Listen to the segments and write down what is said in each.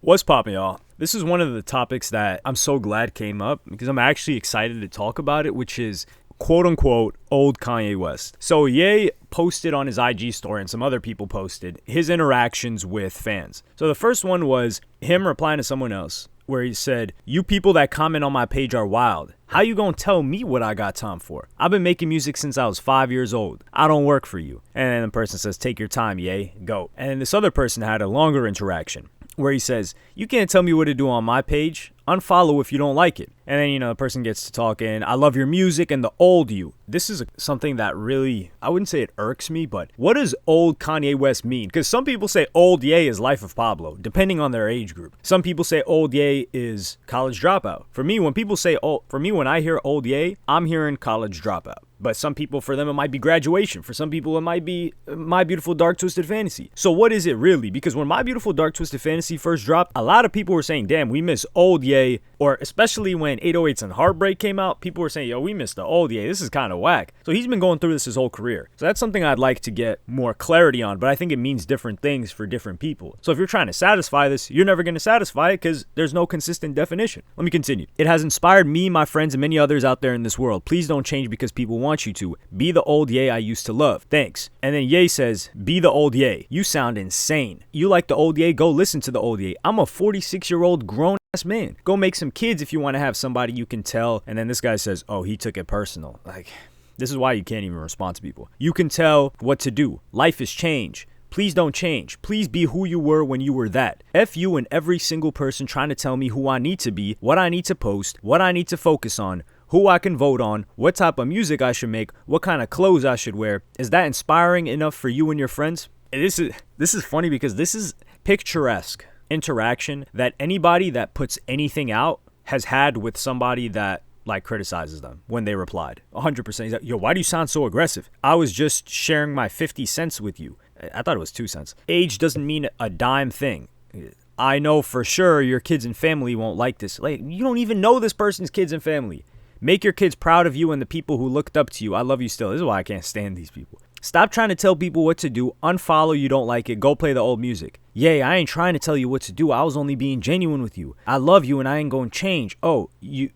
What's poppin', y'all? This is one of the topics that I'm so glad came up because I'm actually excited to talk about it, which is quote-unquote old Kanye West. So Ye posted on his IG story, and some other people posted, his interactions with fans. So the first one was him replying to someone else where he said, "You people that comment on my page are wild. How you gonna tell me what I got time for? I've been making music since I was 5 years old. I don't work for you." And then the person says, "Take your time, Ye, go." And then this other person had a longer interaction where he says, "You can't tell me what to do on my page. Unfollow if you don't like it." And then, the person gets to talking, "I love your music and the old you." This is something that really, I wouldn't say it irks me, but what does old Kanye West mean? Because some people say old Ye is Life of Pablo, depending on their age group. Some people say old Ye is College Dropout. For me, when I hear old Ye, I'm hearing College Dropout. But some people, for them, it might be Graduation. For some people, it might be My Beautiful Dark Twisted Fantasy. So what is it really? Because when My Beautiful Dark Twisted Fantasy first dropped, a lot of people were saying, damn, we miss old Ye. Or especially when 808s and Heartbreak came out, people were saying, yo, we missed the old Ye. This is kind of whack. So he's been going through this his whole career. So that's something I'd like to get more clarity on. But I think it means different things for different people. So if you're trying to satisfy this, you're never going to satisfy it because there's no consistent definition. Let me continue. "It has inspired me, my friends, and many others out there in this world. Please don't change because people want you to. Be the old Ye I used to love. Thanks." And then Ye says, "Be the old Ye. You sound insane. You like the old Ye? Go listen to the old Ye. I'm a 46-year-old grown-ass man. Go make some kids if you want to have somebody you can tell." And then this guy says, "Oh, he took it personal." Like, this is why you can't even respond to people. "You can tell what to do. Life is change. Please don't change. Please be who you were when you were that. F you and every single person trying to tell me who I need to be, what I need to post, what I need to focus on, who I can vote on, what type of music I should make, what kind of clothes I should wear. Is that inspiring enough for you and your friends?" And this is funny because this is picturesque interaction that anybody that puts anything out has had with somebody that criticizes them when they replied. 100%. He's like, "Yo, why do you sound so aggressive? I was just sharing my 50 cents with you." I thought it was 2 cents. "Age doesn't mean a dime thing. I know for sure your kids and family won't like this." Like, you don't even know this person's kids and family. "Make your kids proud of you and the people who looked up to you. I love you still." This is why I can't stand these people. "Stop trying to tell people what to do. Unfollow, you don't like it. Go play the old music." "Yay, I ain't trying to tell you what to do. I was only being genuine with you. I love you and I ain't gonna change. Oh, you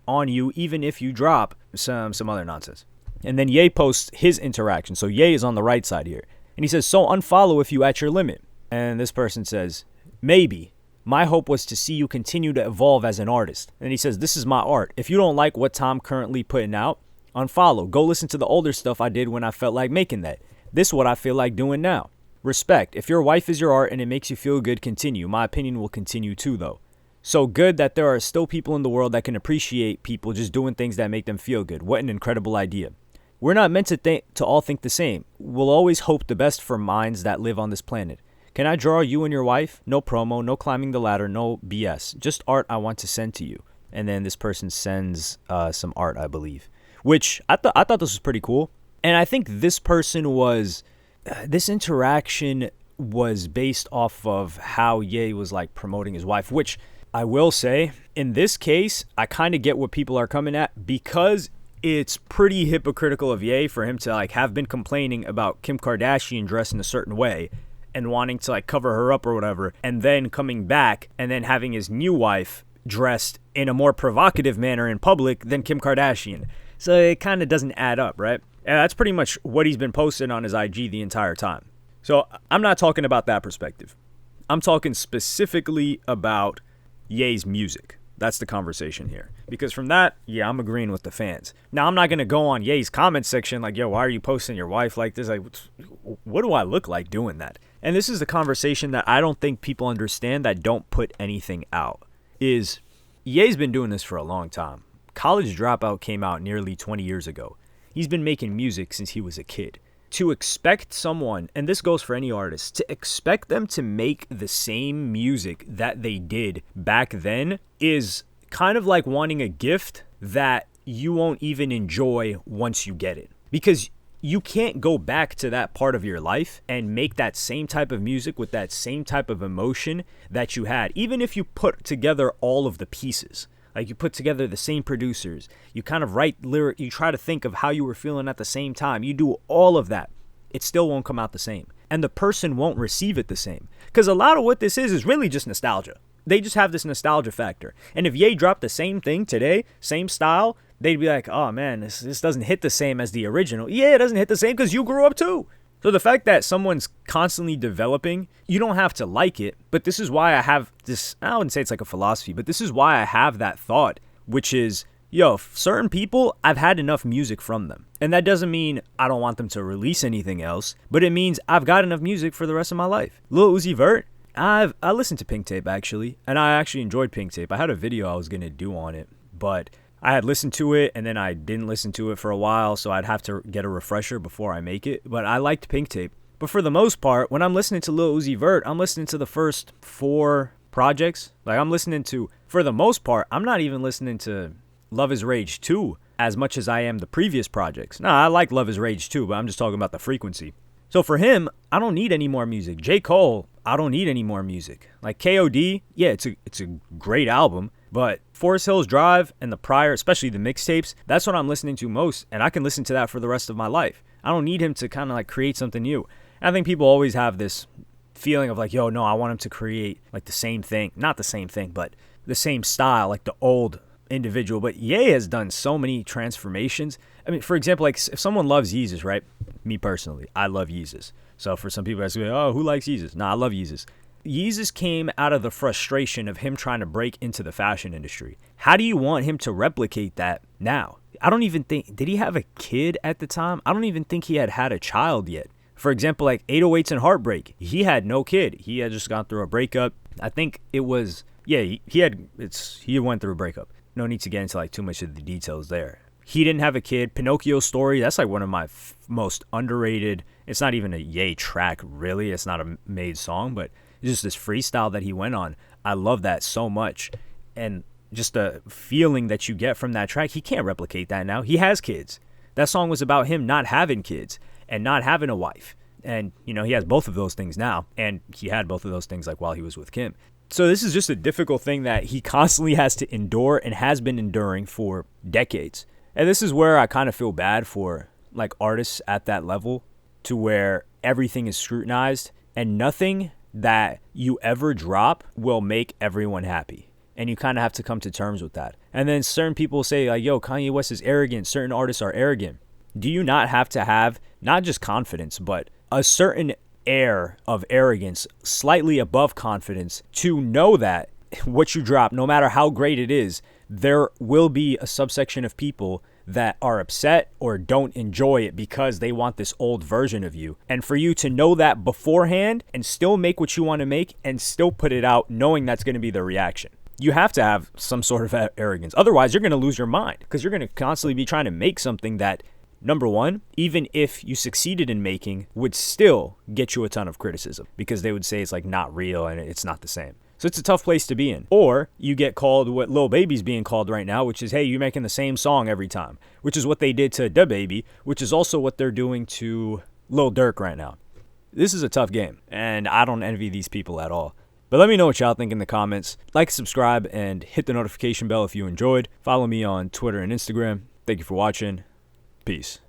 even if you drop some other nonsense." And then Ye posts his interaction. So Ye is on the right side here. And he says, "So unfollow if you at your limit." And this person says, "Maybe. My hope was to see you continue to evolve as an artist." And he says, "This is my art. If you don't like what Tom currently putting out, unfollow. Go listen to the older stuff I did when I felt like making that. This is what I feel like doing now. Respect. If your wife is your art and it makes you feel good, continue. My opinion will continue too, though. So good that there are still people in the world that can appreciate people just doing things that make them feel good. What an incredible idea. We're not meant to all think the same. We'll always hope the best for minds that live on this planet. Can I draw you and your wife? No promo, no climbing the ladder, no BS. Just art I want to send to you." And then this person sends some art, I believe, which I thought this was pretty cool. And I think this interaction was based off of how Ye was promoting his wife, which I will say in this case, I kind of get what people are coming at because it's pretty hypocritical of Ye for him to have been complaining about Kim Kardashian dressing a certain way and wanting to cover her up or whatever, and then coming back and then having his new wife dressed in a more provocative manner in public than Kim Kardashian. So it kind of doesn't add up, right? And that's pretty much what he's been posting on his IG the entire time. So I'm not talking about that perspective. I'm talking specifically about Ye's music. That's the conversation here. Because from that, yeah, I'm agreeing with the fans. Now, I'm not going to go on Ye's comment section yo, why are you posting your wife like this? What do I look like doing that? And this is the conversation that I don't think people understand that don't put anything out. Is Ye's been doing this for a long time. College Dropout came out nearly 20 years ago. He's been making music since he was a kid. To expect someone, and this goes for any artist, to expect them to make the same music that they did back then is kind of like wanting a gift that you won't even enjoy once you get it. Because you can't go back to that part of your life and make that same type of music with that same type of emotion that you had, even if you put together all of the pieces. You put together the same producers, you kind of write lyric, you try to think of how you were feeling at the same time. You do all of that. It still won't come out the same. And the person won't receive it the same. Because a lot of what this is really just nostalgia. They just have this nostalgia factor. And if Ye dropped the same thing today, same style, they'd be like, oh man, this doesn't hit the same as the original. Yeah, it doesn't hit the same because you grew up too. So the fact that someone's constantly developing, you don't have to like it, but this is why I have this, I wouldn't say it's like a philosophy, but this is why I have that thought, which is, yo, certain people, I've had enough music from them. And that doesn't mean I don't want them to release anything else, but it means I've got enough music for the rest of my life. Lil Uzi Vert, I listened to Pink Tape actually, and I actually enjoyed Pink Tape. I had a video I was going to do on it, but I had listened to it and then I didn't listen to it for a while, so I'd have to get a refresher before I make it. But I liked Pink Tape. But for the most part, when I'm listening to Lil Uzi Vert, I'm listening to the first 4 projects. Like I'm listening to, for the most part, I'm not even listening to Love is Rage 2 as much as I am the previous projects. Nah, I like Love is Rage 2, but I'm just talking about the frequency. So for him, I don't need any more music. J. Cole, I don't need any more music. Like KOD, yeah, it's a great album. But Forest Hills Drive and the prior, especially the mixtapes, that's what I'm listening to most. And I can listen to that for the rest of my life. I don't need him to kind of like create something new. And I think people always have this feeling of like, yo, no, I want him to create like the same thing. Not the same thing, but the same style, like the old individual. But Ye has done so many transformations. I mean, for example, like if someone loves Yeezus, right? Me personally, I love Yeezus. So for some people, I say, oh, who likes Yeezus? Nah, I love Yeezus. Yeezus came out of the frustration of him trying to break into the fashion industry. How do you want him to replicate that now? I don't even think, did he have a kid at the time? I don't even think he had a child yet. For example, like 808s and Heartbreak, he had no kid. He had just gone through a breakup. I think it was, yeah, he went through a breakup. No need to get into like too much of the details there. He didn't have a kid. Pinocchio Story, that's like one of my most underrated, it's not even a Ye track really. It's not a made song, but just this freestyle that he went on. I love that so much. And just the feeling that you get from that track, he can't replicate that now. He has kids. That song was about him not having kids and not having a wife. And, you know, he has both of those things now. And he had both of those things like while he was with Kim. So this is just a difficult thing that he constantly has to endure and has been enduring for decades. And this is where I kind of feel bad for like artists at that level, to where everything is scrutinized and nothing that you ever drop will make everyone happy. And you kind of have to come to terms with that. And then certain people say like, yo, Kanye West is arrogant. Certain artists are arrogant. Do you not have to have not just confidence, but a certain air of arrogance, slightly above confidence, to know that what you drop, no matter how great it is, there will be a subsection of people that are upset or don't enjoy it because they want this old version of you. And for you to know that beforehand and still make what you want to make and still put it out knowing that's going to be the reaction. You have to have some sort of arrogance. Otherwise, you're going to lose your mind because you're going to constantly be trying to make something that, number one, even if you succeeded in making, would still get you a ton of criticism because they would say it's like not real and it's not the same. So it's a tough place to be in. Or you get called what Lil Baby's being called right now, which is, hey, you're making the same song every time, which is what they did to DaBaby, which is also what they're doing to Lil Durk right now. This is a tough game, and I don't envy these people at all. But let me know what y'all think in the comments. Like, subscribe, and hit the notification bell if you enjoyed. Follow me on Twitter and Instagram. Thank you for watching. Peace.